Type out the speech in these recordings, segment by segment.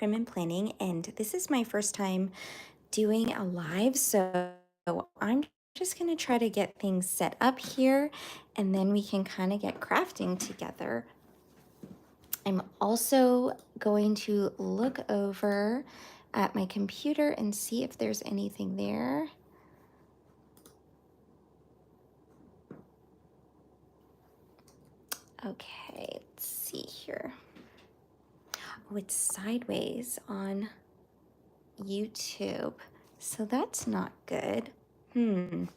Prim and Planning, and this is my first time doing a live, so I'm just going to try to get things set up here, and then we can kind of get crafting together. I'm also going to look over at my computer and see if there's anything there. Okay, let's see here. Oh, it's sideways on YouTube, so that's not good. Okay,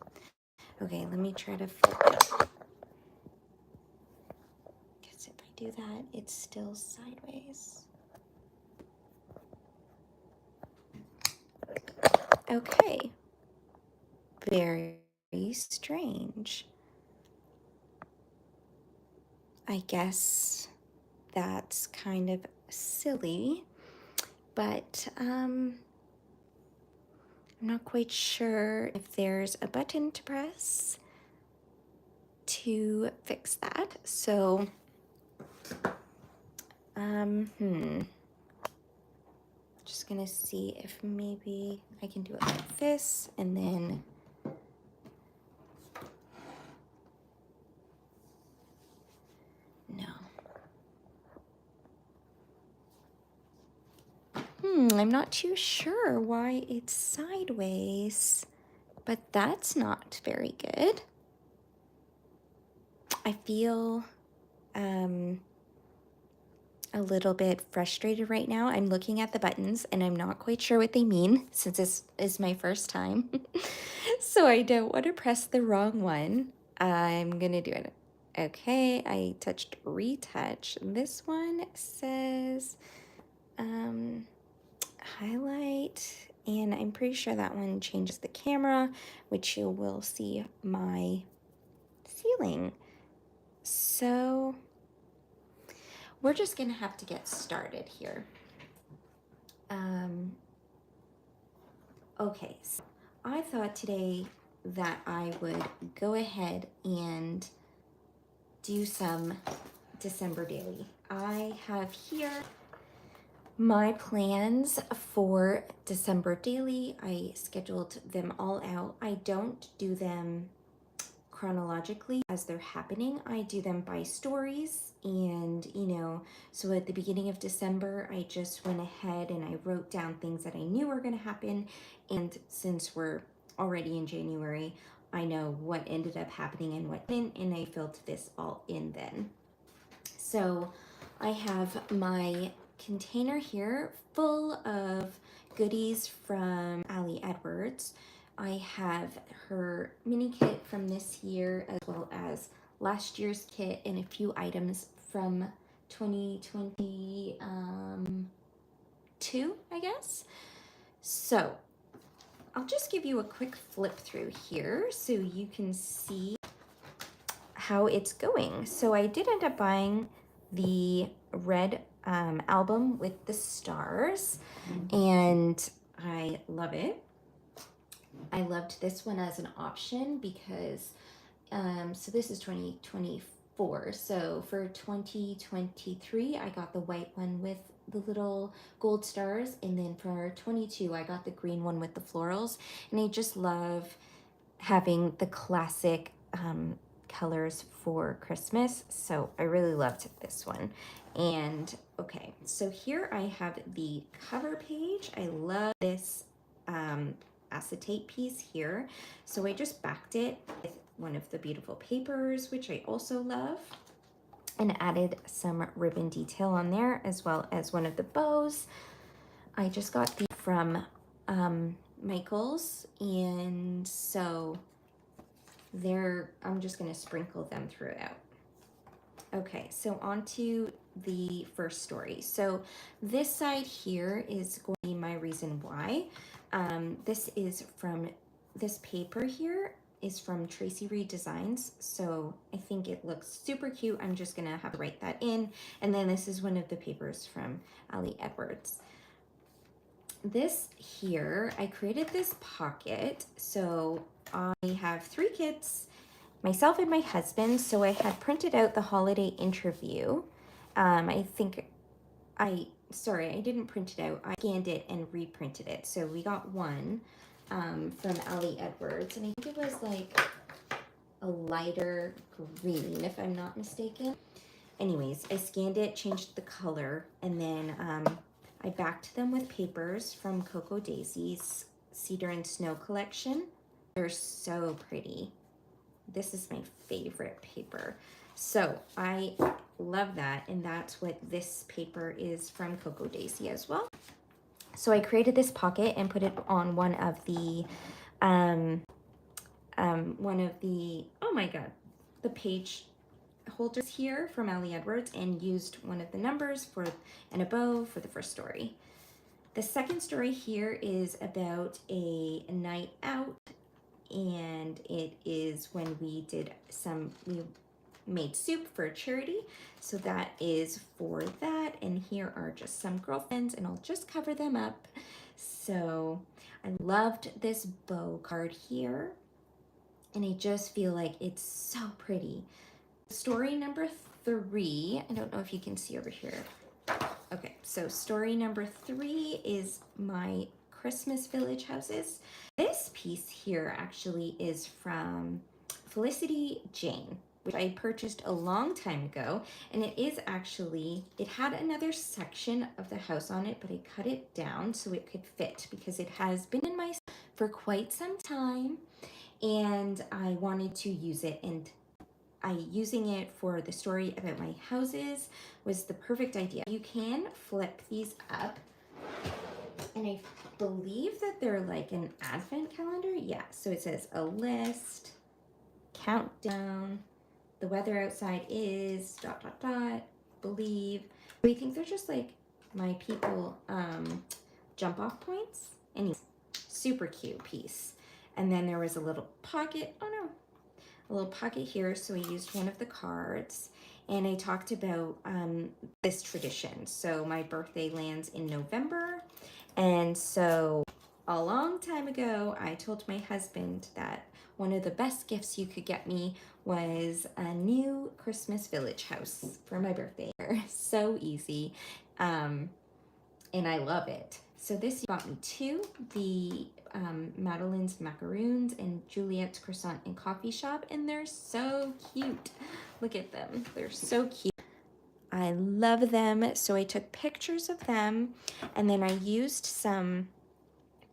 let me try to flip it. Because if I do that, it's still sideways. Okay. Very strange. I guess that's kind of silly, but I'm not quite sure if there's a button to press to fix that. So, just gonna see if maybe I can do it like this, and then no. I'm not too sure why it's sideways, but that's not very good. I feel a little bit frustrated right now. I'm looking at the buttons and I'm not quite sure what they mean since this is my first time. So I don't want to press the wrong one. I'm gonna do it. Okay, I touched retouch. This one says highlight, and I'm pretty sure that one changes the camera, which you will see my ceiling. So we're just gonna have to get started here. Okay, so I thought today that I would go ahead and do some December daily. I have here my plans for December daily. I scheduled them all out. I don't do them chronologically as they're happening. I do them by stories, and so at the beginning of December I just went ahead and I wrote down things that I knew were going to happen, and since we're already in January, I know what ended up happening and what didn't, and I filled this all in then. So I have my container here full of goodies from Ali Edwards. I have her mini kit from this year, as well as last year's kit and a few items from 2022, I guess. So I'll just give you a quick flip through here so you can see how it's going. So I did end up buying the red album with the stars, and I love it. I loved this one as an option because so this is 2024. So for 2023, I got the white one with the little gold stars, and then for 22, I got the green one with the florals. And I just love having the classic colors for Christmas. So I really loved this one. And okay, so here I have the cover page. I love this acetate piece here. So I just backed it with one of the beautiful papers, which I also love, and added some ribbon detail on there, as well as one of the bows. I just got these from Michaels, and so I'm just going to sprinkle them throughout. Okay, so on to the first story. So this side here is going to be my reason why. This paper here is from Tracy Reed Designs, so I think it looks super cute. I'm just gonna have to write that in. And then this is one of the papers from Ali Edwards. This here, I created this pocket. So I have 3 kids, myself and my husband. So I had printed out the holiday interview. I think I sorry, I didn't print it out. I scanned it and reprinted it. So we got one from Ali Edwards, and I think it was like a lighter green, if I'm not mistaken. Anyways, I scanned it, changed the color, and then I backed them with papers from Coco Daisy's Cedar and Snow collection. They're so pretty. This is my favorite paper. So I love that, and that's what this paper is from Coco Daisy as well. So I created this pocket and put it on one of the, oh my God, the page holders here from Ali Edwards, and used one of the numbers for and a bow for the first story. The second story here is about a night out, and it is when we made soup for a charity. So that is for that, and here are just some girlfriends, and I'll just cover them up. So I loved this bow card here, and I just feel like it's so pretty. Story number 3, I don't know if you can see over here. Okay, so story number 3 is my Christmas village houses. This piece here actually is from Felicity Jane, which I purchased a long time ago, and it had another section of the house on it, but I cut it down so it could fit because it has been in my for quite some time, and I wanted to use it, and using it for the story about my houses was the perfect idea. You can flip these up, and I believe that they're like an advent calendar. Yeah, so it says a list, countdown, the weather outside is ... believe. We think they're just like my people jump off points. Anyway, super cute piece. And then there was a little pocket. Oh no, a little pocket here, so I used one of the cards, and I talked about this tradition. So my birthday lands in November, and so a long time ago I told my husband that one of the best gifts you could get me was a new Christmas village house for my birthday. So easy, and I love it. So this got me 2, the Madeline's Macaroons and Juliet's Croissant and Coffee Shop, and they're so cute. Look at them, they're so cute. I love them. So I took pictures of them, and then I used some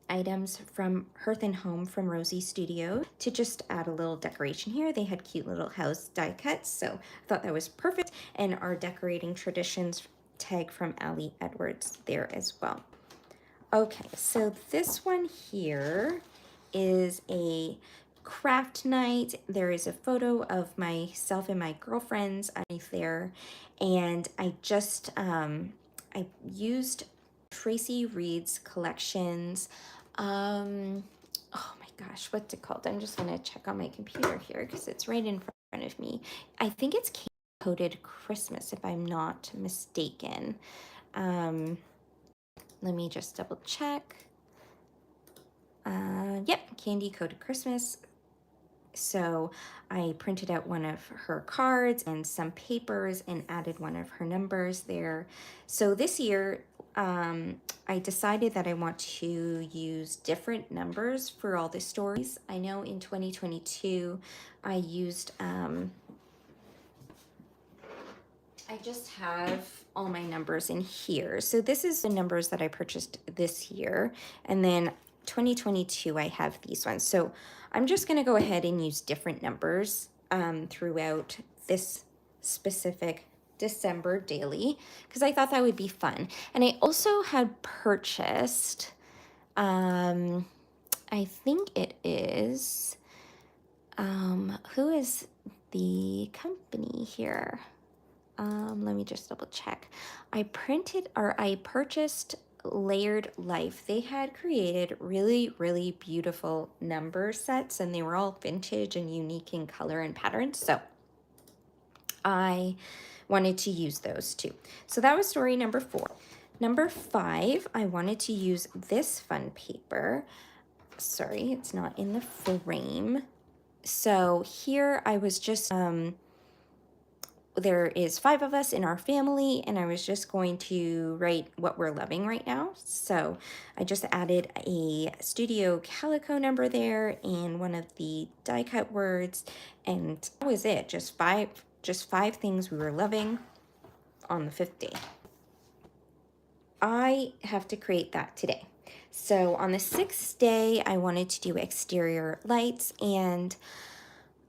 items from Hearth and Home from Rosie Studio to just add a little decoration here. They had cute little house die cuts, so I thought that was perfect, and our decorating traditions tag from Ali Edwards there as well. Okay, so this one here is a craft night. There is a photo of myself and my girlfriends underneath there, and I just I used Tracy Reed's collections. Oh my gosh, what's it called? I'm just gonna check on my computer here because it's right in front of me. I think it's Candy Coated Christmas, if I'm not mistaken. Let me just double check. Yep, Candy Coated Christmas. So I printed out one of her cards and some papers and added one of her numbers there. So this year, I decided that I want to use different numbers for all the stories. I know in 2022, I used, I just have all my numbers in here. So this is the numbers that I purchased this year. And then 2022, I have these ones. So I'm just going to go ahead and use different numbers throughout this specific December daily, because I thought that would be fun. And I also had purchased, I think it is, who is the company here? Let me just double check. I purchased Layered Life. They had created really, really beautiful number sets, and they were all vintage and unique in color and patterns. So I wanted to use those too. So that was story number 4. Number 5, I wanted to use this fun paper. Sorry, it's not in the frame. So here I was just there is 5 of us in our family, and I was just going to write what we're loving right now. So I just added a Studio Calico number there and one of the die cut words, and that was it. Just five things we were loving on the 5th day. I have to create that today. So on the 6th day, I wanted to do exterior lights, and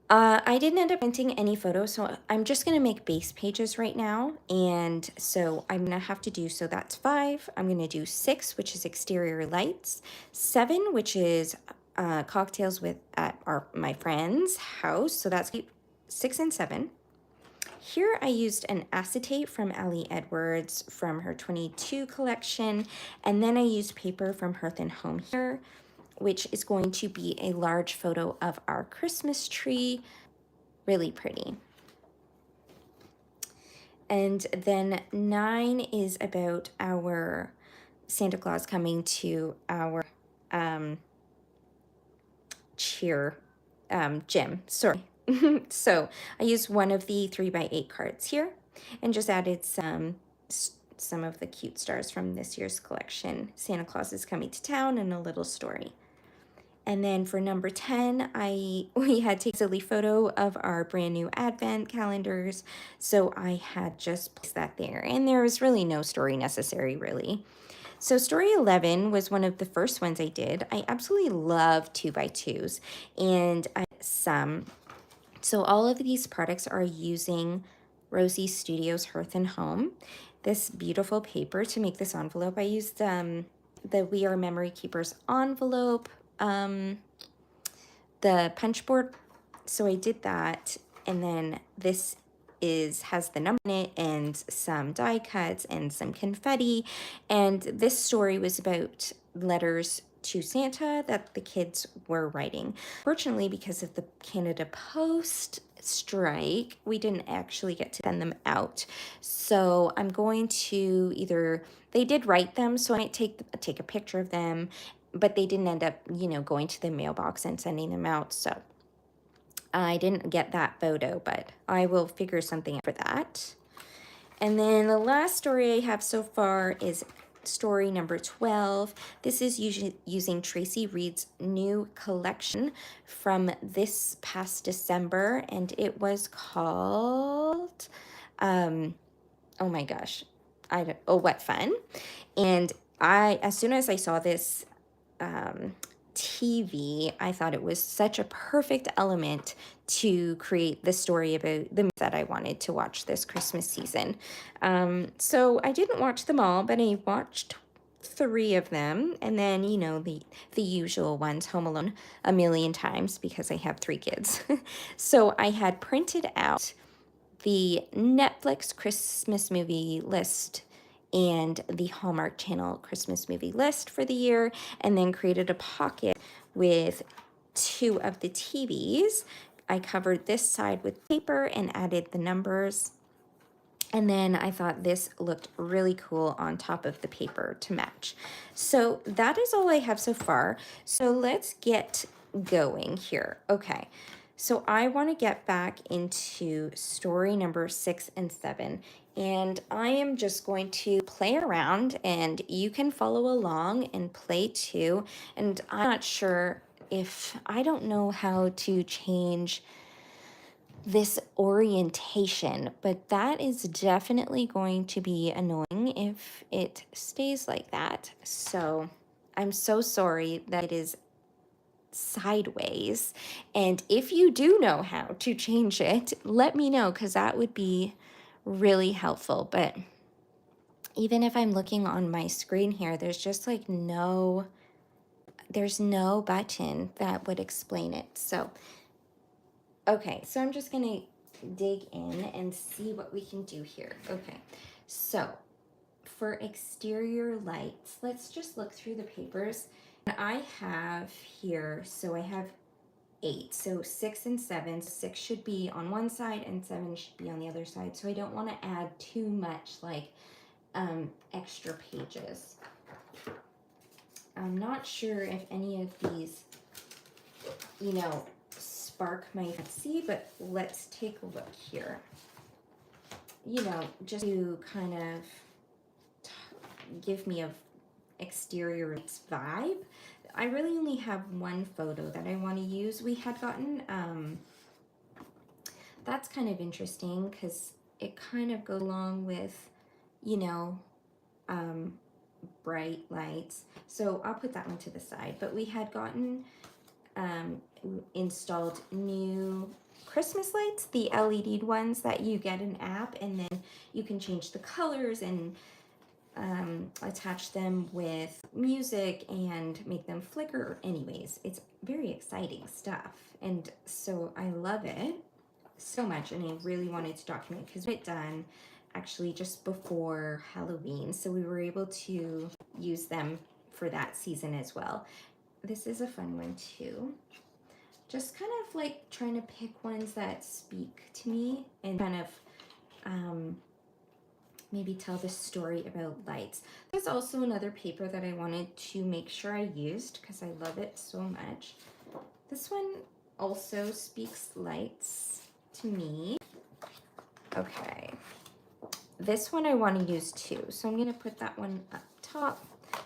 I didn't end up printing any photos, so I'm just gonna make base pages right now. And so I'm gonna have to do, so that's 5. I'm gonna do 6, which is exterior lights, 7, which is cocktails at my friend's house. So that's 6 and 7. Here I used an acetate from Ellie Edwards from her 22 collection, and then I used paper from Hearth and Home here, which is going to be a large photo of our Christmas tree. Really pretty. And then 9 is about our Santa Claus coming to our cheer gym. Sorry. So I used one of the 3x8 cards here and just added some of the cute stars from this year's collection. Santa Claus is coming to town and a little story. And then for number 10, we had to take a silly photo of our brand new advent calendars. So I had just placed that there, and there was really no story necessary, really. So story 11 was one of the first ones I did. I absolutely love 2x2s, and I some. So all of these products are using Rosie Studios Hearth and Home. This beautiful paper to make this envelope. I used the We Are Memory Keepers envelope, the punch board. So I did that, and then this has the number in it and some die cuts and some confetti. And this story was about letters to Santa that the kids were writing. Fortunately, because of the Canada Post strike, we didn't actually get to send them out. So I'm going to they did write them, so I might take a picture of them, but they didn't end up, going to the mailbox and sending them out. So I didn't get that photo, but I will figure something out for that. And then the last story I have so far is story number 12. This is using Tracy Reed's new collection from this past December, and it was called, oh my gosh, What Fun. And as soon as I saw this TV, I thought it was such a perfect element to create the story about the movies that I wanted to watch this Christmas season. So I didn't watch them all, but I watched 3 of them, and then the usual ones, Home Alone a million times because I have 3 kids. So I had printed out the Netflix Christmas movie list and the Hallmark Channel Christmas movie list for the year, and then created a pocket with 2 of the TVs. I covered this side with paper and added the numbers. And then I thought this looked really cool on top of the paper to match. So that is all I have so far. So let's get going here. Okay. So I want to get back into story number 6 and 7, and I am just going to play around, and you can follow along and play too. And I'm not sure I don't know how to change this orientation, but that is definitely going to be annoying if it stays like that. So I'm so sorry that it is sideways, and if you do know how to change it, let me know, because that would be really helpful. But even if I'm looking on my screen here, there's just like there's no button that would explain it. So okay, so I'm just gonna dig in and see what we can do here. Okay, so for exterior lights, let's just look through the papers. I have here, so I have 8, so 6 and 7. 6 should be on one side and 7 should be on the other side. So I don't want to add too much extra pages. I'm not sure if any of these, spark my fancy, but let's take a look here. you know, just to kind of give me a exterior vibe, I really only have one photo that I want to use. We had gotten, that's kind of interesting because it kind of goes along with, you know, bright lights. So I'll put that one to the side. But we had gotten installed new Christmas lights, the LED ones that you get an app, and then you can change the colors and attach them with music and make them flicker. Anyways, it's very exciting stuff, and so I love it so much, and I really wanted to document because we had it done actually just before Halloween, so we were able to use them for that season as well. This is a fun one too. Just kind of like trying to pick ones that speak to me and kind of maybe tell the story about lights. There's also another paper that I wanted to make sure I used because I love it so much. This one also speaks lights to me. Okay, this one I want to use too, so I'm going to put that one up top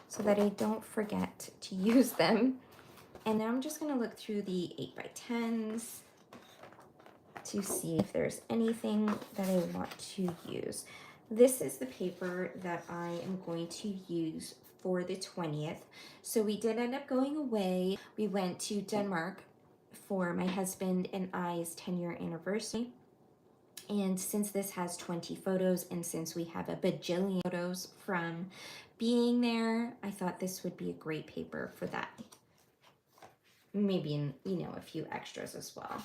so that I don't forget to use them. And now I'm just going to look through the 8x10s to see if there's anything that I want to use. This is the paper that I am going to use for the 20th. So we did end up going away. We went to Denmark for my husband and I's 10-year anniversary. And since this has 20 photos, and since we have a bajillion photos from being there, I thought this would be a great paper for that. Maybe in, you know, a few extras as well.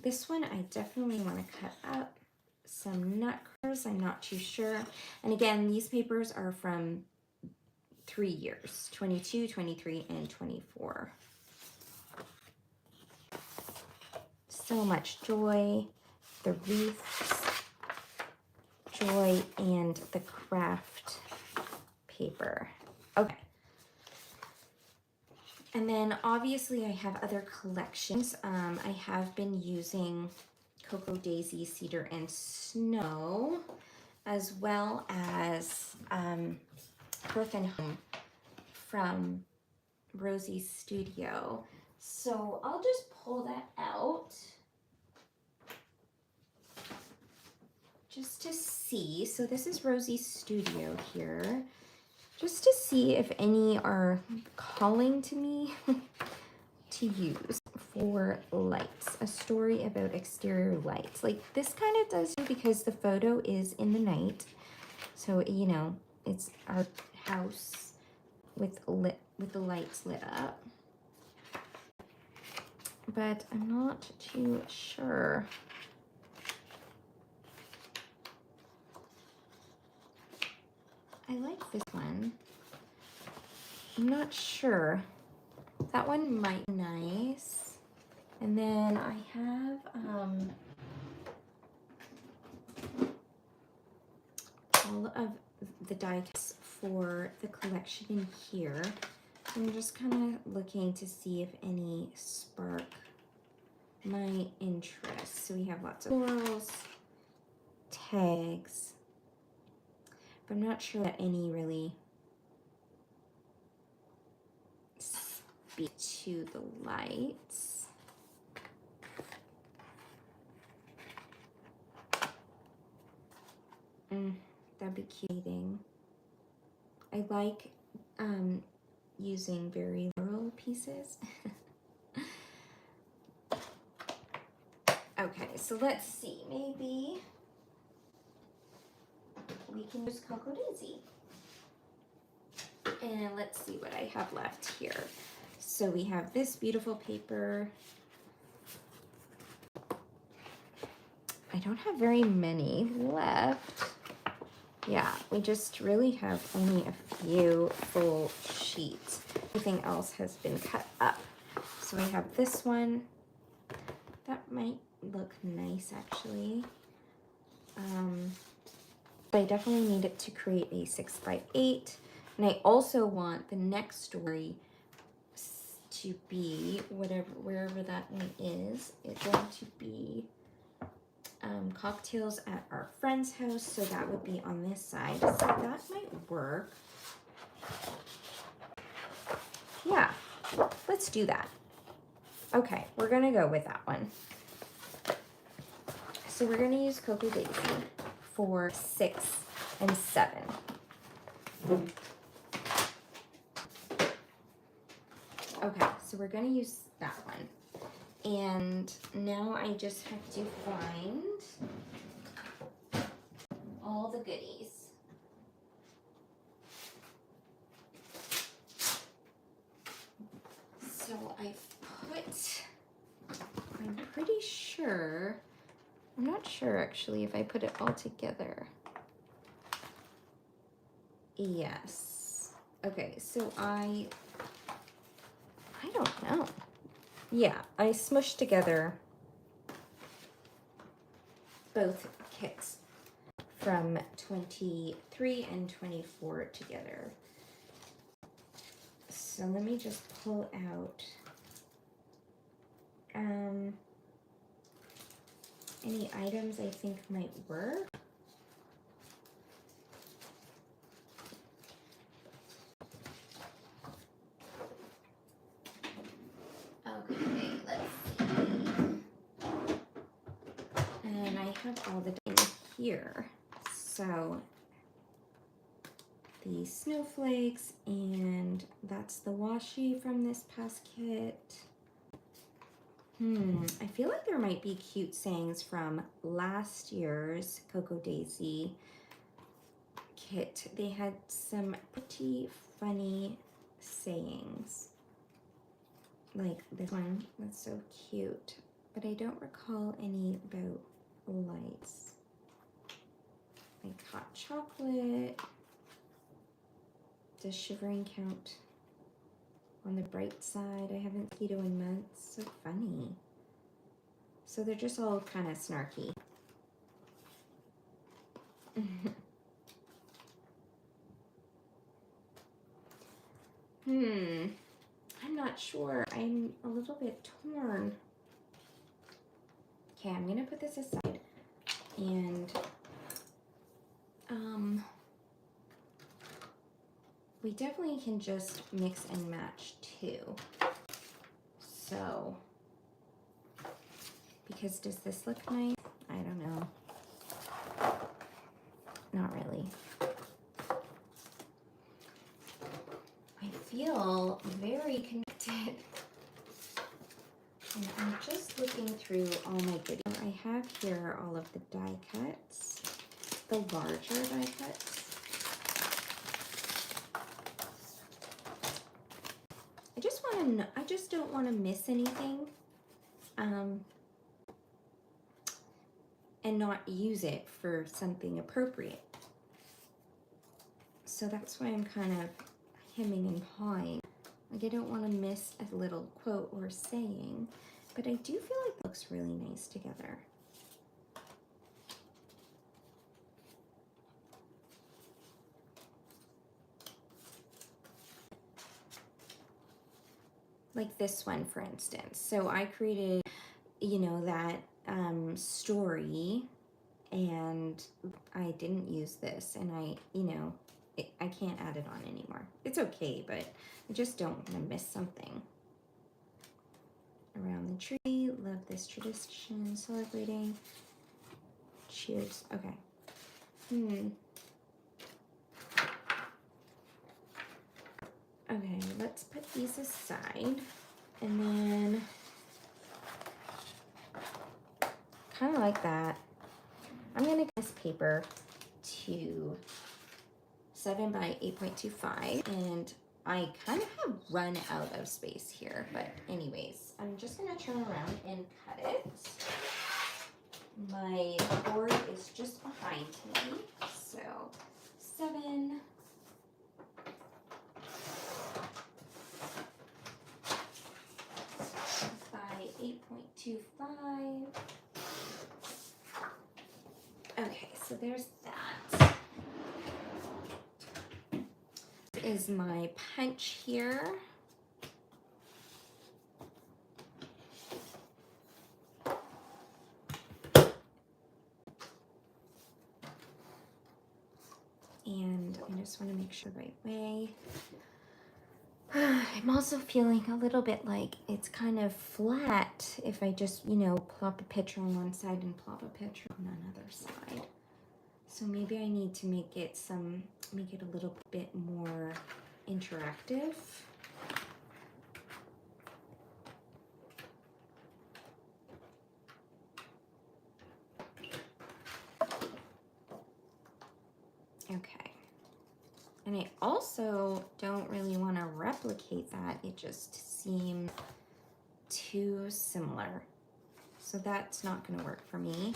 This one I definitely want to cut up some nutcrackers. I'm not too sure. And again, these papers are from 3 years, 22, 23, and 24. So much joy, the wreaths, joy, and the craft paper. Okay. And then obviously I have other collections. I have been using Cocoa Daisy, Cedar, and Snow, as well as Hearth and Home from Rosie's Studio. So I'll just pull that out just to see. So this is Rosie's Studio here. Just to see if any are calling to me to use for lights. A story about exterior lights. Like this kind of does because the photo is in the night. So, you know, it's our house with the lights lit up. But I'm not too sure. I like this one. I'm not sure. That one might be nice. And then I have all of the die cuts for the collection in here. I'm just kind of looking to see if any spark my interest. So we have lots of florals, tags, but I'm not sure that any really speak to the lights. That'd be cute. I like using very floral pieces. Okay, so let's see. Maybe we can use Cocoa Daisy. And let's see what I have left here. So we have this beautiful paper. I don't have very many left. Yeah, we just really have only a few full sheets. Everything else has been cut up. So we have this one. That might look nice actually. But I definitely need it to create a 6x8. And I also want the next story to be wherever that one is. It's going to be cocktails at our friend's house, so that would be on this side. So that might work. Yeah, let's do that. Okay, we're gonna go with that one. So we're gonna use Cocoa Daisy for 6 and 7. Okay, so we're gonna use that one. And now I just have to find all the goodies. So I've put, I'm pretty sure, I'm not sure actually if I put it all together. Yes. Okay, so I don't know. Yeah, I smushed together both kits from 23 and 24 together. So let me just pull out any items I think might work. Okay, let's see. And I have all the in here. So the snowflakes, and that's the washi from this past kit. I feel like there might be cute sayings from last year's Cocoa Daisy kit. They had some pretty funny sayings. Like this one, that's so cute. But I don't recall any about lights. Like hot chocolate. Does shivering count? On the bright side, I haven't keto in months. So funny. So they're just all kind of snarky. I'm not sure. I'm a little bit torn. Okay, I'm gonna put this aside. And we definitely can just mix and match too. So, because does this look nice? I don't know. Not really. I feel very connected. And I'm just looking through all my goodies. I have here all of the die cuts, the larger die cuts. I just don't want to miss anything, and not use it for something appropriate. So that's why I'm kind of hemming and hawing. Like I don't want to miss a little quote or saying, but I do feel like it looks really nice together. Like this one, for instance. So I created, that story, and I didn't use this, and I can't add it on anymore. It's okay, but I just don't want to miss something. Around the tree, love this tradition, celebrating. Cheers. Okay. Okay, let's put these aside, and then kind of like that. I'm gonna get this paper to 7 by 8.25, and I kind of have run out of space here, but anyways, I'm just gonna turn around and cut it. My board is just behind me, so 7 by 8.25. Okay, so there's that. This is my punch here. want to make sure the right way. I'm also feeling a little bit like it's kind of flat if I just, you know, plop a picture on one side and plop a picture on another side. So maybe I need to make it a little bit more interactive. Okay. And I also don't really want to replicate that. It just seems too similar. So that's not going to work for me.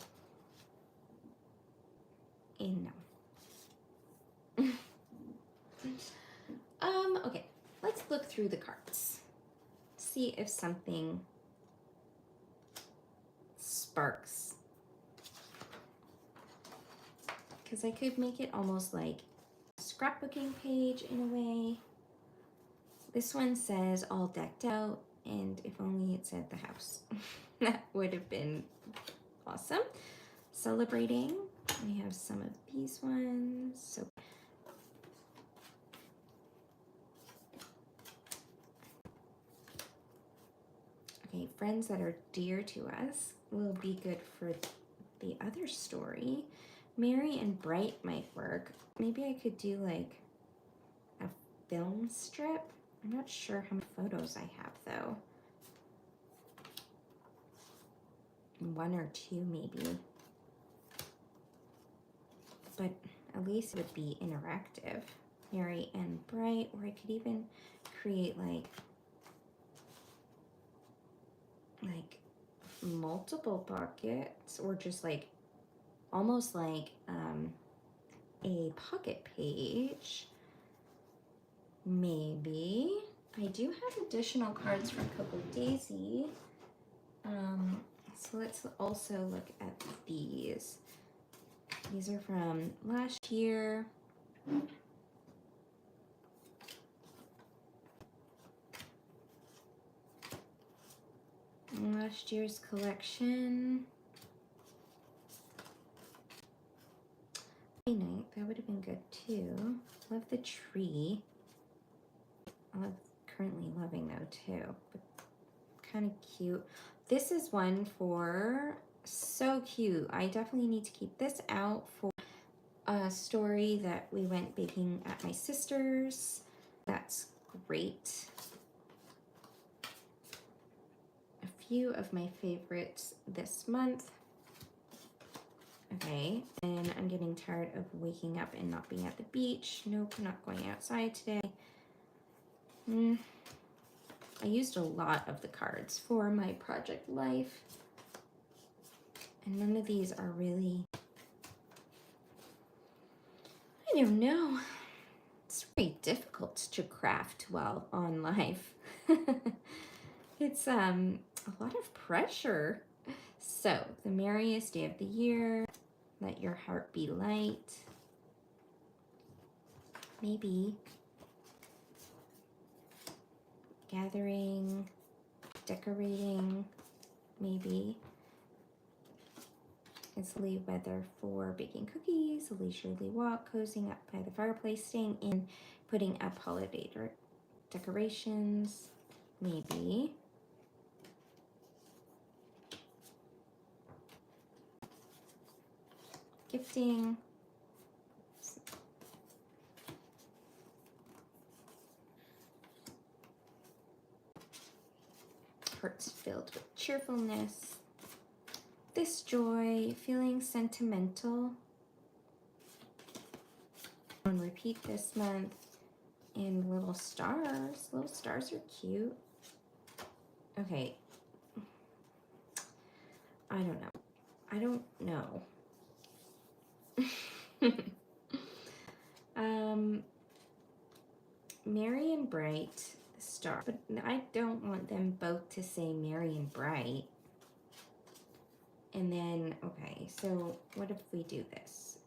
And no. Okay, let's look through the cards. See if something sparks. Because I could make it almost like a scrapbooking page in a way. This one says all decked out, and if only it said the house. That would have been awesome. Celebrating. We have some of these ones. So okay, friends that are dear to us will be good for the other story. Merry and bright might work. Maybe I could do like a film strip. I'm not sure how many photos I have though. One or two maybe. But at least it would be interactive. Merry and bright, or I could even create like multiple pockets, or just like almost like a pocket page. Maybe. I do have additional cards from Coco Daisy. So let's also look at these. These are from last year. Last year's collection. Night, that would have been good too. Love the tree. I'm currently loving though too, but kind of cute. This is one for so cute. I definitely need to keep this out for a story that we went baking at my sister's. That's great. A few of my favorites this month. Okay, and I'm getting tired of waking up and not being at the beach. Nope, not going outside today. I used a lot of the cards for my project life. And none of these are really, I don't know. It's very difficult to craft while on live. It's a lot of pressure. So, the merriest day of the year. Let your heart be light. Maybe. Gathering, decorating, maybe. It's Lee weather for baking cookies, a leisurely walk, cozying up by the fireplace, staying in, putting up holiday decorations, maybe. Gifting. Hearts filled with cheerfulness. This joy, feeling sentimental. On repeat this month. And little stars. Little stars are cute. Okay. I don't know. I don't know. Merry and bright, star. But I don't want them both to say merry and bright. And then, okay, so what if we do this?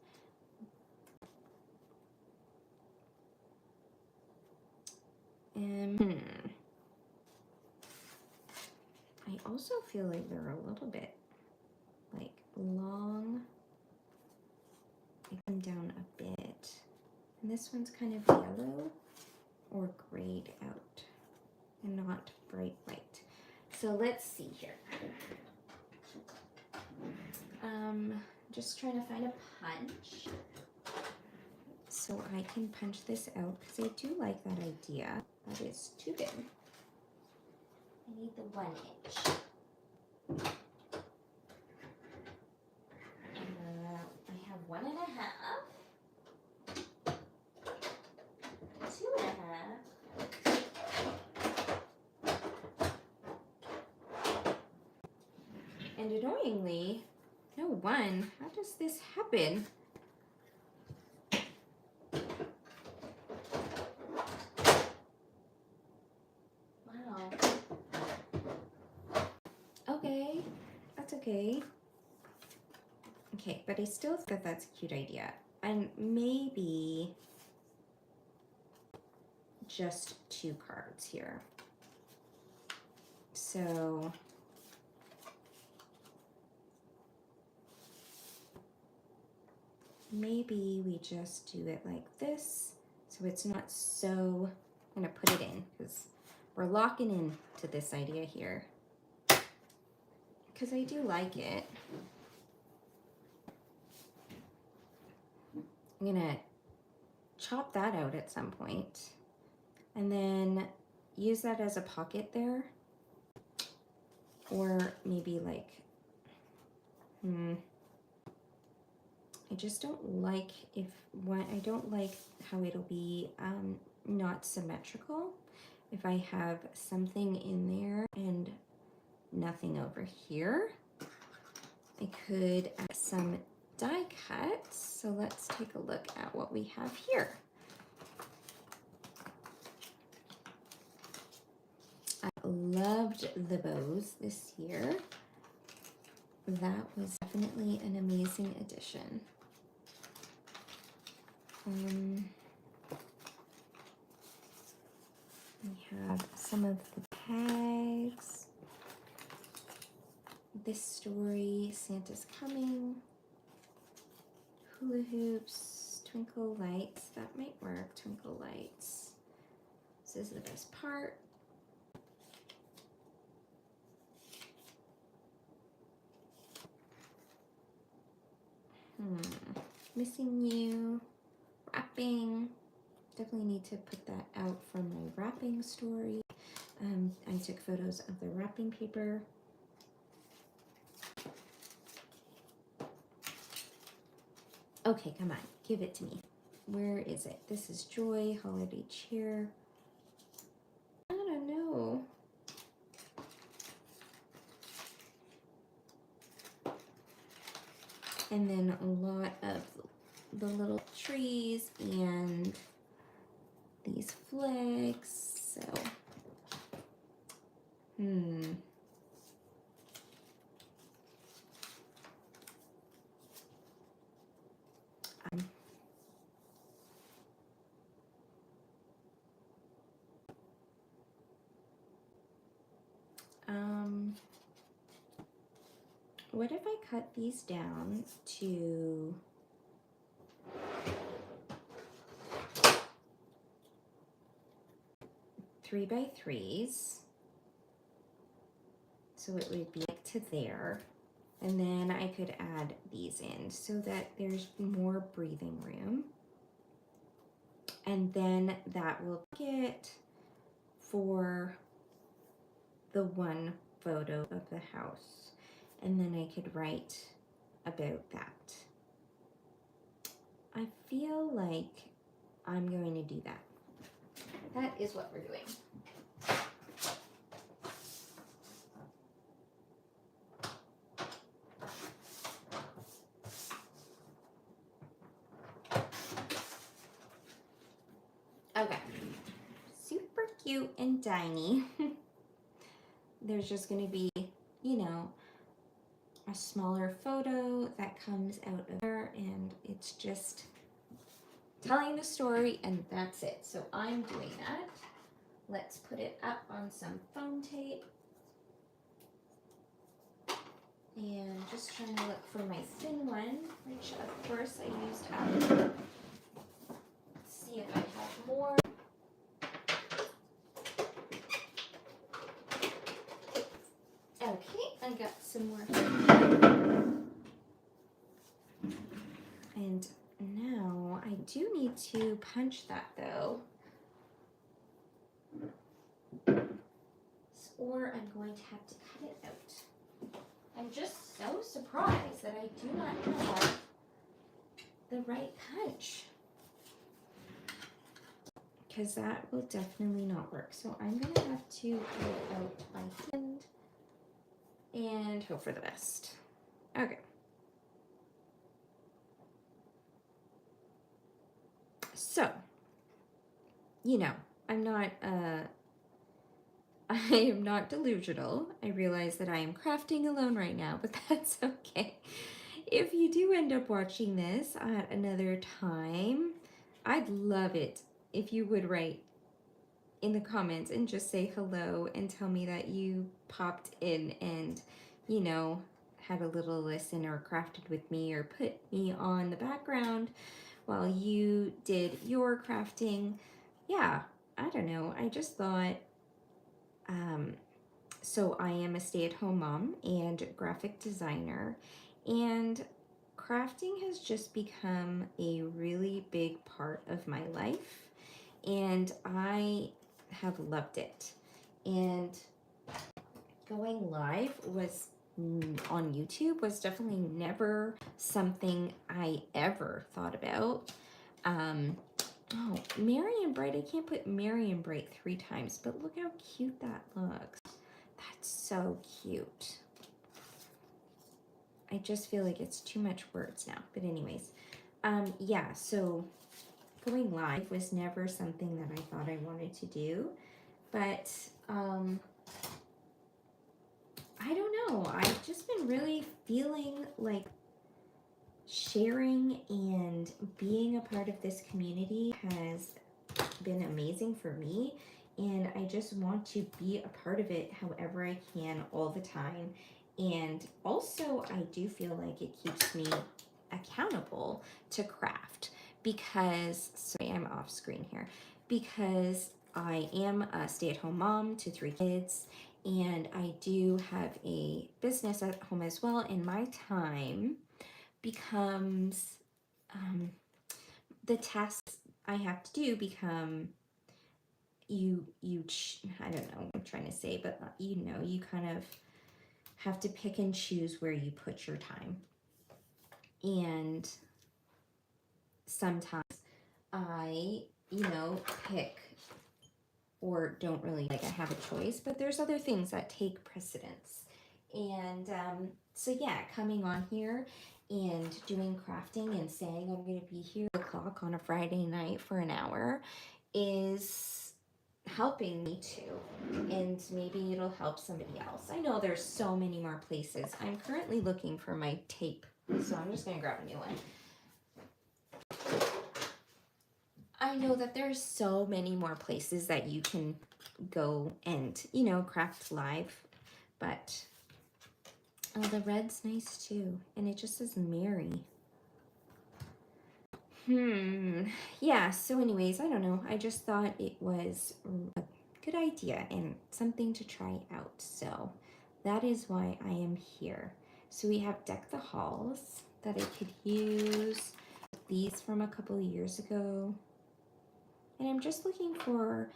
I also feel like they're a little bit like long. I come down a bit. And this one's kind of yellow or grayed out and not bright white. So let's see here. Just trying to find a punch so I can punch this out because I do like that idea. That is too big. I need the 1 inch. I have 1.5, 2.5. And annoyingly, no 1. How does this happen? Wow. Okay, that's okay. Okay, but I still think that that's a cute idea. And maybe just 2 cards here. So maybe we just do it like this, so it's not so, I'm gonna put it in because we're locking in to this idea here because I do like it. I'm gonna chop that out at some point and then use that as a pocket there, or maybe like, I just don't like I don't like how it'll be not symmetrical if I have something in there and nothing over here. I could add some die cuts. So let's take a look at what we have here. I loved the bows this year. That was definitely an amazing addition. We have some of the tags. This story, Santa's coming. Hula hoops, twinkle lights. That might work, twinkle lights. This is the best part. Missing you. Wrapping. Definitely need to put that out for my wrapping story. I took photos of the wrapping paper. Okay, come on, give it to me. Where is it? This is Joy, holiday cheer. I don't know. And then a lot of the little trees and these flags. So, what if I cut these down to 3 by 3s? So it would be like to there. And then I could add these in so that there's more breathing room. And then that will get for the one photo of the house. And then I could write about that. I feel like I'm going to do that. That is what we're doing. Okay, super cute and tiny. There's just gonna be, you know, a smaller photo that comes out of there, and it's just telling the story, and that's it. So I'm doing that. Let's put it up on some foam tape. And just trying to look for my thin one, which of course I used up. Let's see if I have more. Okay, I got some more here. And now I do need to punch that though. Or I'm going to have to cut it out. I'm just so surprised that I do not have the right punch. Because that will definitely not work. So I'm going to have to cut it out by hand and hope for the best. Okay. So, you know, I am not delusional. I realize that I am crafting alone right now, but that's okay. If you do end up watching this at another time, I'd love it if you would write in the comments and just say hello and tell me that you popped in and, you know, had a little listen or crafted with me or put me on the background while you did your crafting. Yeah, I don't know. I just thought, so I am a stay-at-home mom and graphic designer, and crafting has just become a really big part of my life, and I have loved it. And going live was on YouTube was definitely never something I ever thought about. Oh, Marion Bright, I can't put Marion Bright 3 times, but look how cute that looks. That's so cute. I just feel like it's too much words now, but anyways, yeah, so going live was never something that I thought I wanted to do, but I don't know. I've just been really feeling like sharing and being a part of this community has been amazing for me, and I just want to be a part of it however I can all the time. And also I do feel like it keeps me accountable to craft because, sorry, I'm off screen here, because I am a stay-at-home mom to 3 kids, and I do have a business at home as well, and my time becomes, the tasks I have to do become, I don't know what I'm trying to say, but you know, you kind of have to pick and choose where you put your time. And sometimes I, you know, pick or don't really like I have a choice, but there's other things that take precedence. And so yeah, coming on here and doing crafting and saying I'm going to be here at 8 o'clock on a Friday night for an hour is helping me too, and maybe it'll help somebody else. I know there's so many more places. I'm currently looking for my tape, so I'm just going to grab a new one. I know that there's so many more places that you can go and, you know, craft live, but oh, the red's nice too, and it just says Mary. Yeah, so anyways, I don't know. I just thought it was a good idea and something to try out. So that is why I am here. So we have Deck the Halls that I could use. These from a couple of years ago. And I'm just looking for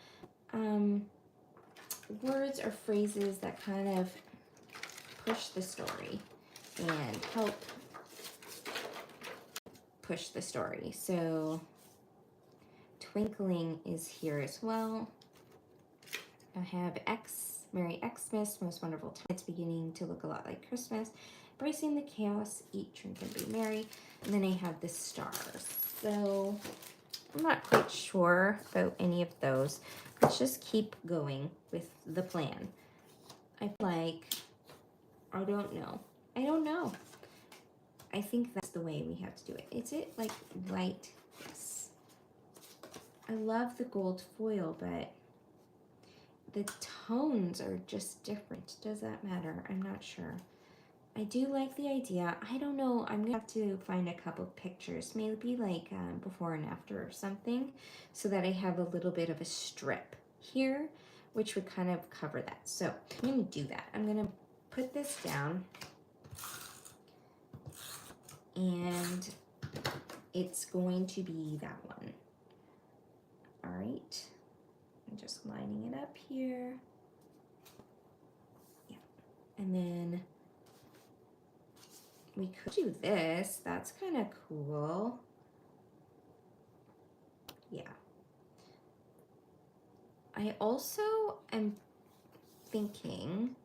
words or phrases that kind of push the story and help push the story. So Twinkling is here as well. I have Merry Xmas, Most Wonderful Time. It's beginning to look a lot like Christmas. Embracing the chaos, eat, drink, and be merry. And then I have the stars. So I'm not quite sure about any of those. Let's just keep going with the plan. I feel like, I don't know. I don't know. I think that's the way we have to do it. Is it like light? Yes. I love the gold foil, but the tones are just different. Does that matter? I'm not sure. I do like the idea. I don't know, I'm gonna have to find a couple pictures, maybe like before and after or something, so that I have a little bit of a strip here, which would kind of cover that. So I'm gonna do that. I'm gonna put this down, and it's going to be that one. All right, I'm just lining it up here. Yeah, and then we could do this. That's kind of cool. Yeah. I also am thinking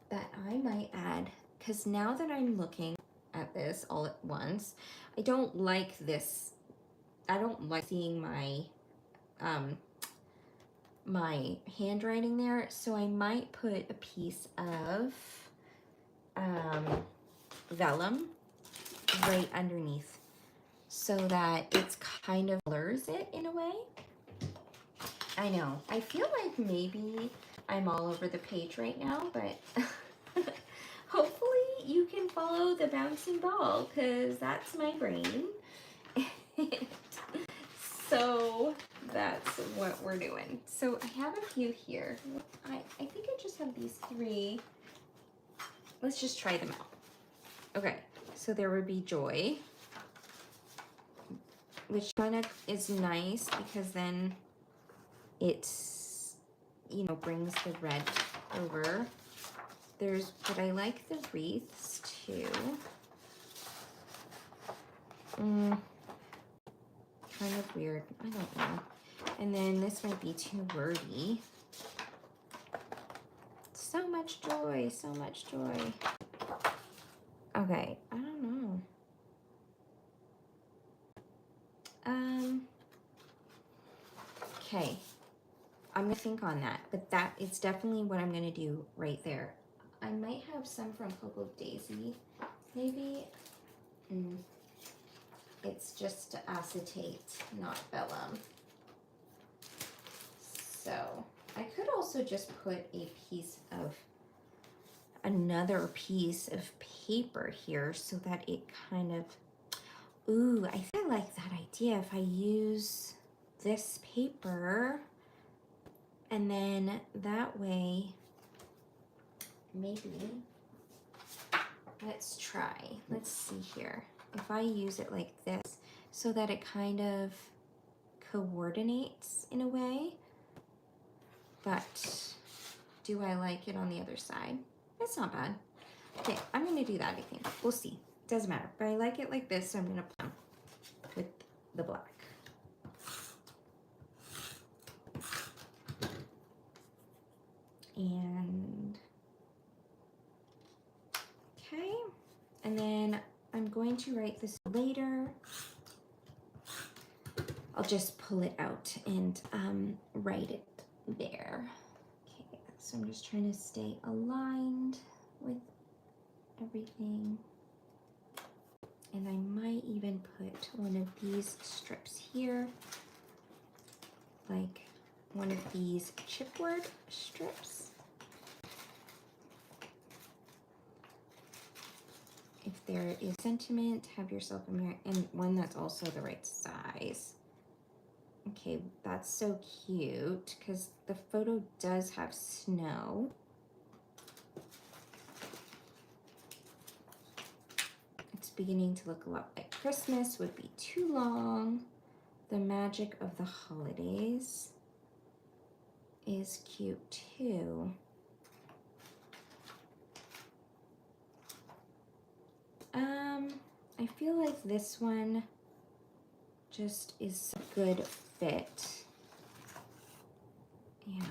that I might add, because now that I'm looking at this all at once, I don't like this. I don't like seeing my my handwriting there, so I might put a piece of vellum right underneath so that it's kind of blurs it in a way. I know, I feel like maybe I'm all over the page right now, but hopefully you can follow the bouncing ball, because that's my brain. So that's what we're doing. So I have a few here. I think I just have these 3. Let's just try them out. Okay, so there would be joy, which kind of is nice because then it's, you know, brings the red over. But I like the wreaths too. Kind of weird, I don't know. And then this might be too wordy. So much joy, so much joy. Okay, I don't know. Okay, I'm gonna think on that, but it's definitely what I'm gonna do right there. I might have some from Cocoa Daisy, maybe. It's just acetate, not vellum. So I could also just put another piece of paper here so that it kind of, ooh, I think I like that idea. If I use this paper, and then that way, maybe, let's try. Let's see here. If I use it like this, so that it kind of coordinates in a way, but do I like it on the other side? It's not bad. Okay, I'm gonna do that, I think. We'll see. Doesn't matter. But I like it like this, so I'm gonna play with the black. And okay, and then I'm going to write this later. I'll just pull it out and write it there. Okay, so I'm just trying to stay aligned with everything. And I might even put one of these strips here, like one of these chipboard strips. If there is sentiment, have yourself a mirror, and one that's also the right size. Okay, that's so cute because the photo does have snow. It's beginning to look a lot like Christmas. Would be too long. The magic of the holidays is cute too. I feel like this one just is a good fit. Yeah,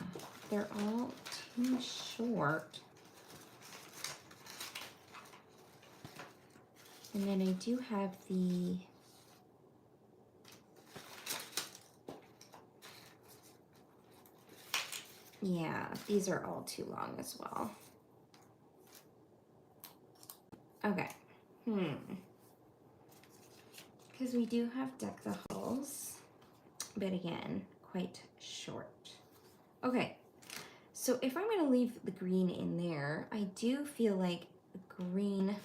they're all too short. And then I do have yeah, these are all too long as well. Okay. Because we do have Deck the Halls, but again, quite short. Okay, so if I'm going to leave the green in there, I do feel like green.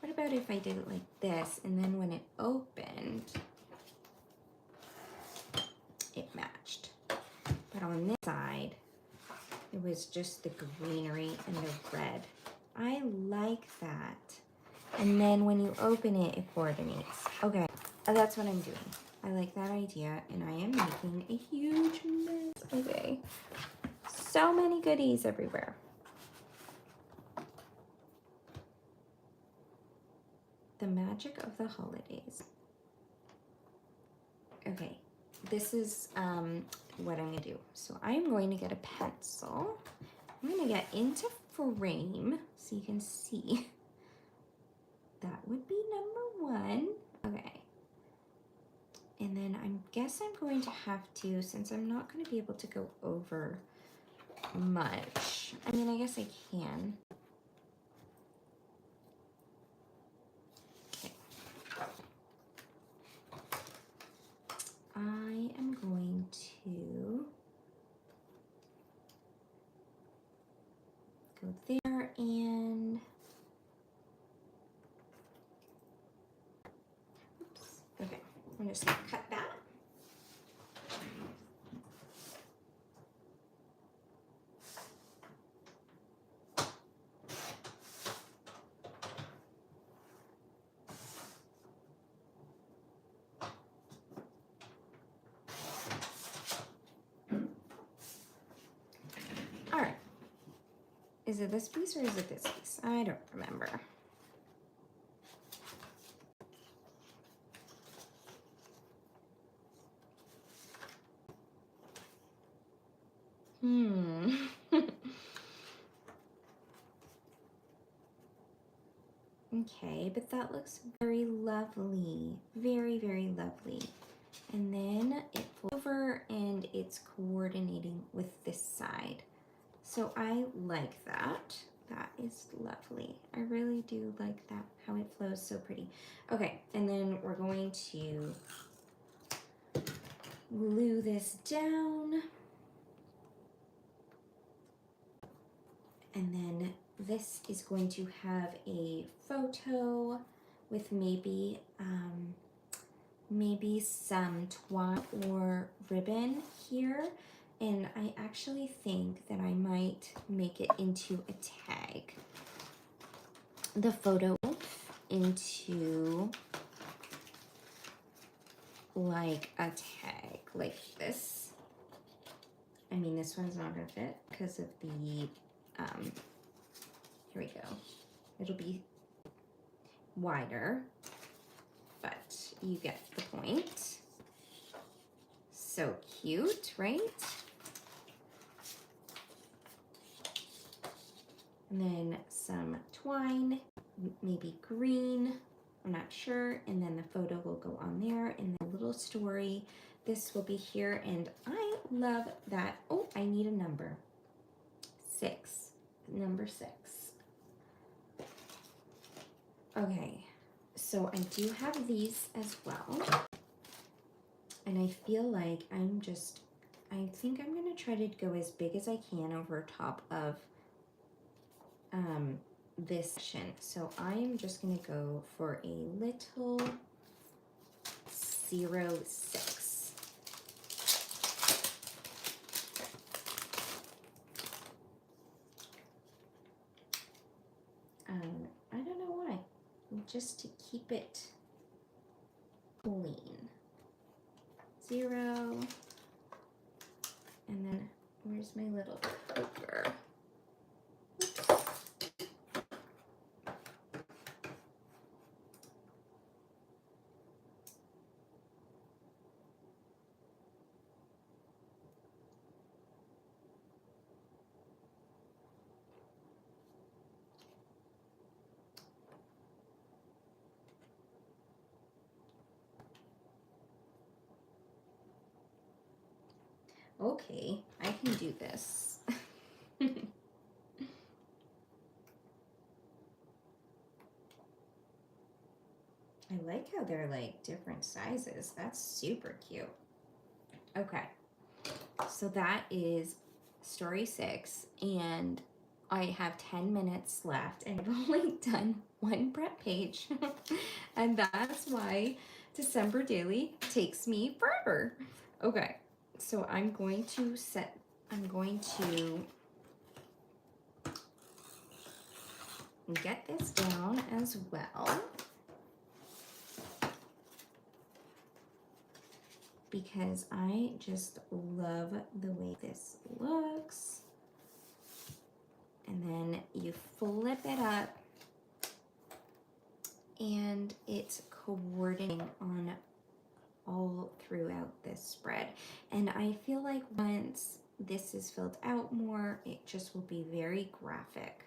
What about if I did it like this, and then when it opened, it matched? But on this side, it was just the greenery and the red. I like that. And then when you open it, it coordinates. Okay, that's what I'm doing. I like that idea, and I am making a huge mess. Okay, so many goodies everywhere. The magic of the holidays. Okay, this is what I'm gonna do. So I'm going to get a pencil. I'm gonna get into frame so you can see. That would be number one. Okay. And then I guess I'm going to have to, since I'm not going to be able to go over much. I mean, I guess I can. Okay. I am going to go there and oops. Okay, I'm just gonna cut that. All right. Is it this piece or is it this piece? I don't remember. Okay, but that looks very lovely. Very, very lovely. And then it folds over and it's coordinating with this side. So I like that. That is lovely. I really do like that, how it flows so pretty. Okay, and then we're going to glue this down. And then this is going to have a photo with maybe some twine or ribbon here. And I actually think that I might make it into a tag. The photo into like a tag like this. I mean, this one's not gonna fit because of the, here we go. It'll be wider, but you get the point. So cute, right? And then some twine, maybe green, I'm not sure. And then the photo will go on there and the little story. This will be here, and I love that. Oh, I need a number. 6, number 6. Okay, so I do have these as well. And I feel like I think I'm gonna try to go as big as I can over top of this section. So I'm just gonna go for a little 06. I don't know why, just to keep it clean. 0, and then where's my little poker? Okay, I can do this. I like how they're like different sizes. That's super cute. Okay, so that is story 6, and I have 10 minutes left and I've only done one prep page. And that's why December Daily takes me forever. Okay, so I'm going to get this down as well, because I just love the way this looks. And then you flip it up and it's coordinating on all throughout this spread. And I feel like once this is filled out more, it just will be very graphic.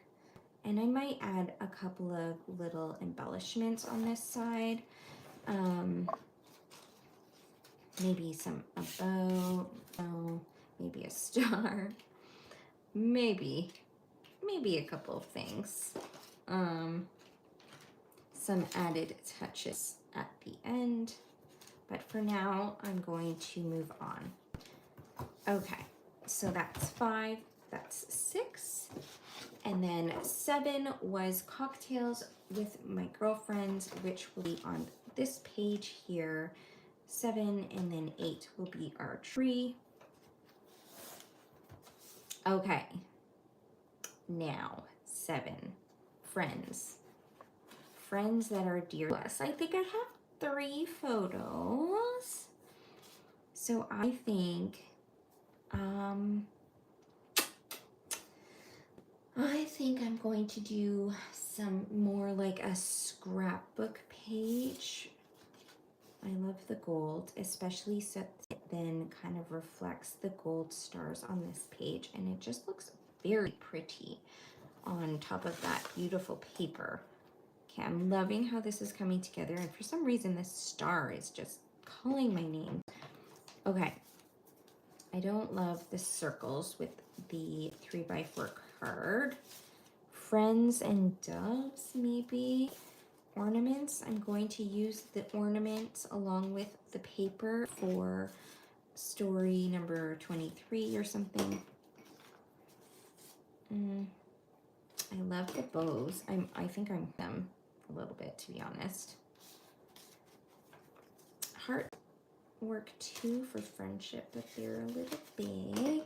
And I might add a couple of little embellishments on this side. Maybe a bow, maybe a star, maybe a couple of things. Some added touches at the end, but for now I'm going to move on. Okay, so that's 5, that's 6, and then 7 was cocktails with my girlfriends, which will be on this page here. 7 and then 8 will be our tree. Okay, now 7, friends that are dear to us. I think I have 3 photos, so I think I'm going to do some more like a scrapbook page. I love the gold, especially so it then kind of reflects the gold stars on this page, and it just looks very pretty on top of that beautiful paper. Okay, I'm loving how this is coming together, and for some reason this star is just calling my name. Okay, I don't love the circles with the 3x4 card. Friends and doves, maybe. Ornaments, I'm going to use the ornaments along with the paper for story number 23 or something. I love the bows. I think I'm them a little bit, to be honest. Heart work too for friendship, but they're a little big.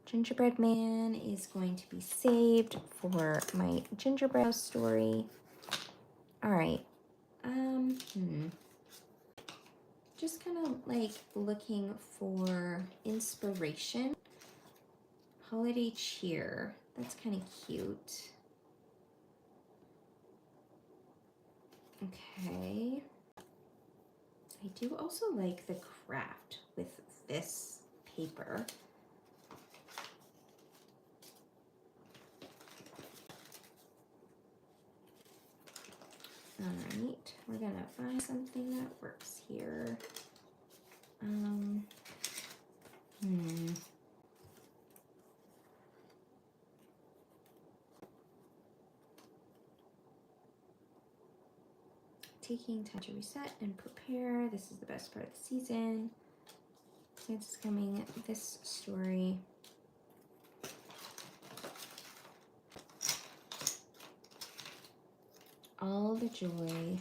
Gingerbread Man is going to be saved for my gingerbread story. All right. Just kind of like looking for inspiration. Holiday cheer. That's kind of cute. Okay. I do also like the craft with this paper. All right, we're gonna find something that works here. Taking time to reset and prepare. This is the best part of the season. Santa's coming. This story. All the joy.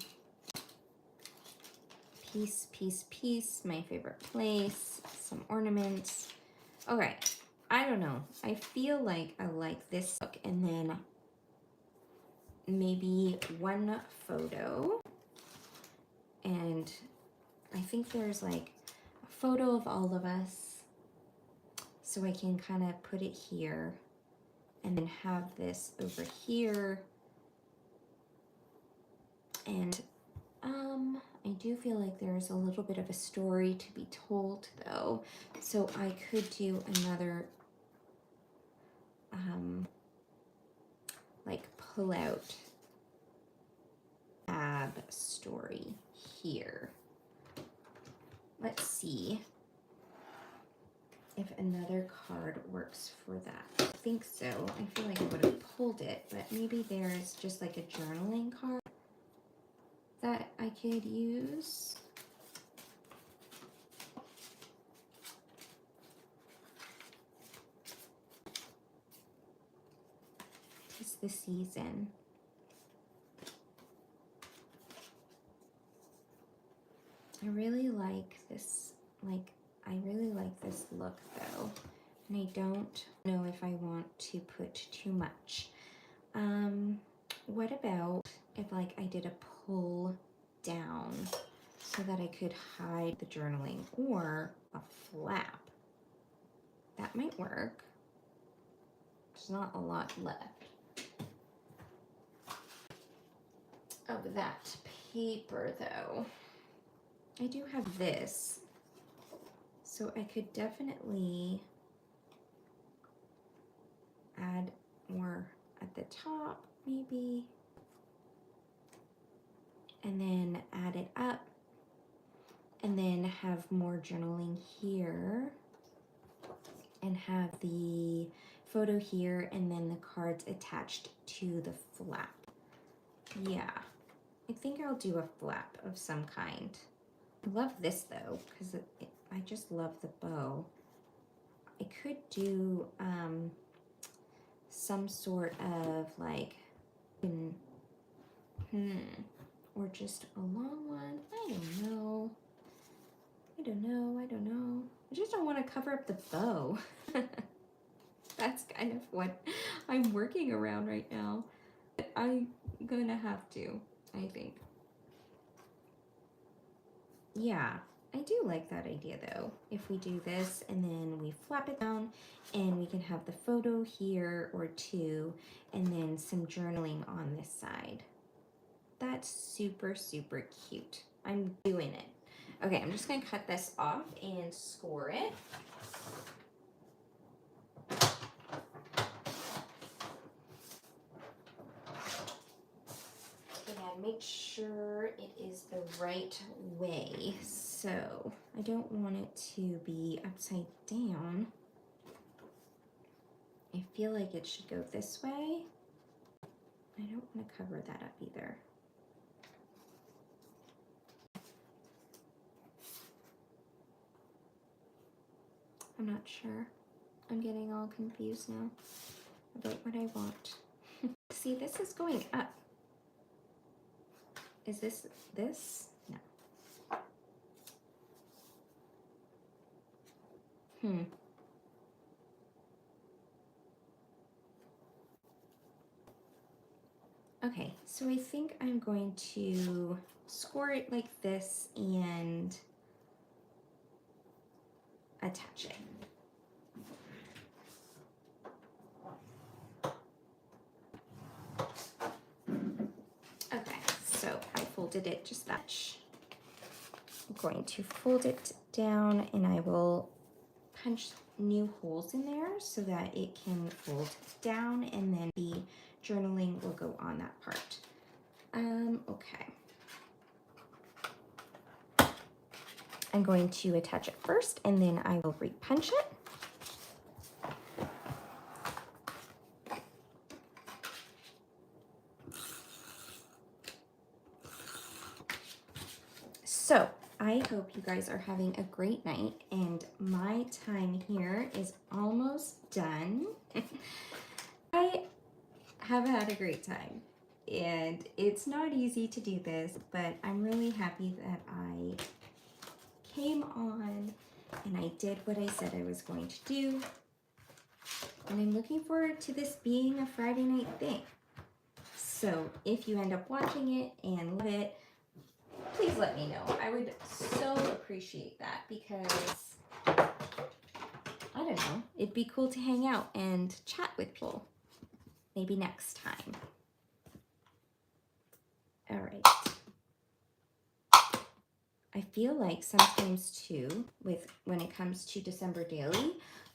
Peace, peace, peace. My favorite place. Some ornaments. Okay, I don't know. I feel like I like this look, and then maybe one photo. And I think there's like a photo of all of us, so I can kind of put it here and then have this over here. And I do feel like there's a little bit of a story to be told though, so I could do another like pull out tab story here. Let's see if another card works for that. I think so. I feel like I would have pulled it, but maybe there's just like a journaling card that I could use. the season. I really like this, I really like this look though. And I don't know if I want to put too much. What about if like I did a pull down so that I could hide the journaling, or a flap? That might work. There's not a lot left of that paper though. I do have this, so I could definitely add more at the top maybe, and then add it up, and then have more journaling here, and have the photo here, and then the cards attached to the flap. Yeah, I think I'll do a flap of some kind. I love this though, because I just love the bow. I could do some sort of like, or just a long one. I don't know. I just don't want to cover up the bow. That's kind of what I'm working around right now. I'm gonna have to, I think. Yeah, I do like that idea though. If we do this and then we flap it down, and we can have the photo here or two, and then some journaling on this side. That's super, super cute. I'm doing it. Okay, I'm just gonna cut this off and score it. And make sure it is the right way. So I don't want it to be upside down. I feel like it should go this way. I don't want to cover that up either. I'm not sure. I'm getting all confused now about what I want. See, this is going up. Is this? No. Okay, so I think I'm going to score it like this and attach it. Okay, so I folded it just that much. I'm going to fold it down, and I will punch new holes in there so that it can fold down, and then the journaling will go on that part. Okay. I'm going to attach it first, and then I will repunch it. So I hope you guys are having a great night, and my time here is almost done. I have had a great time, and it's not easy to do this, but I'm really happy that I came on and I did what I said I was going to do, and I'm looking forward to this being a Friday night thing. So if you end up watching it and love it, please let me know. I would so appreciate that, because I don't know, it'd be cool to hang out and chat with people. Maybe next time. All right. I feel like sometimes too, when it comes to December Daily,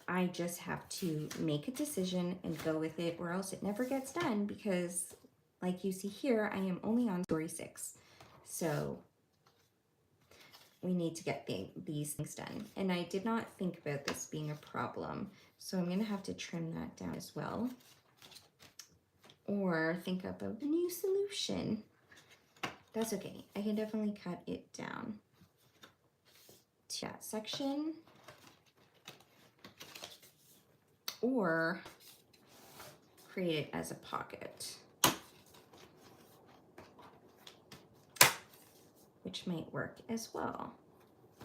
I just have to make a decision and go with it, or else it never gets done, because like you see here, I am only on story 6. So we need to get these things done. And I did not think about this being a problem, so I'm gonna have to trim that down as well, or think up a new solution. That's okay. I can definitely cut it down to that section, or create it as a pocket, which might work as well.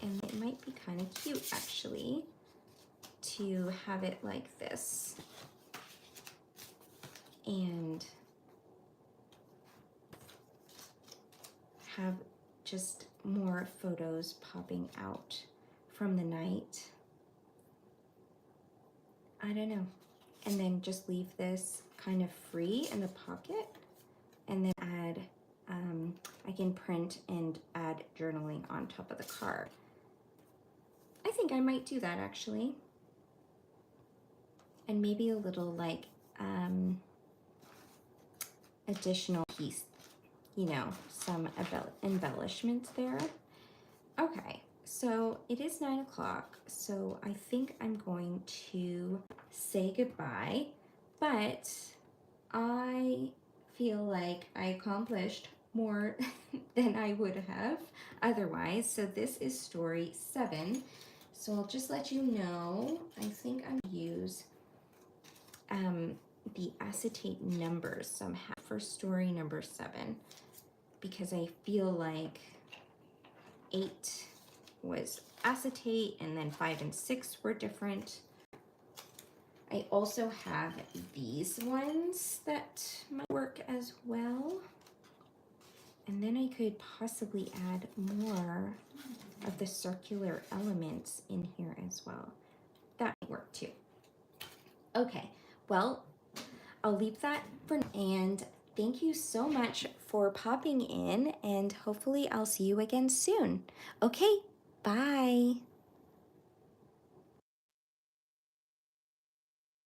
And it might be kind of cute actually to have it like this and have just more photos popping out from the night. I don't know. And then just leave this kind of free in the pocket, and then add, I can print and add journaling on top of the card. I think I might do that actually. And maybe a little like additional piece, you know, some embellishments there. Okay, so it is 9 o'clock, so I think I'm going to say goodbye, but I feel like I accomplished more than I would have otherwise. So this is story 7. So I'll just let you know, I think I'm gonna use the acetate numbers somehow for story number 7, because I feel like 8 was acetate and then 5 and 6 were different. I also have these ones that might work as well. And then I could possibly add more of the circular elements in here as well. That might work too. Okay, well, I'll leave that for now, and thank you so much for popping in, and hopefully I'll see you again soon. Okay, bye.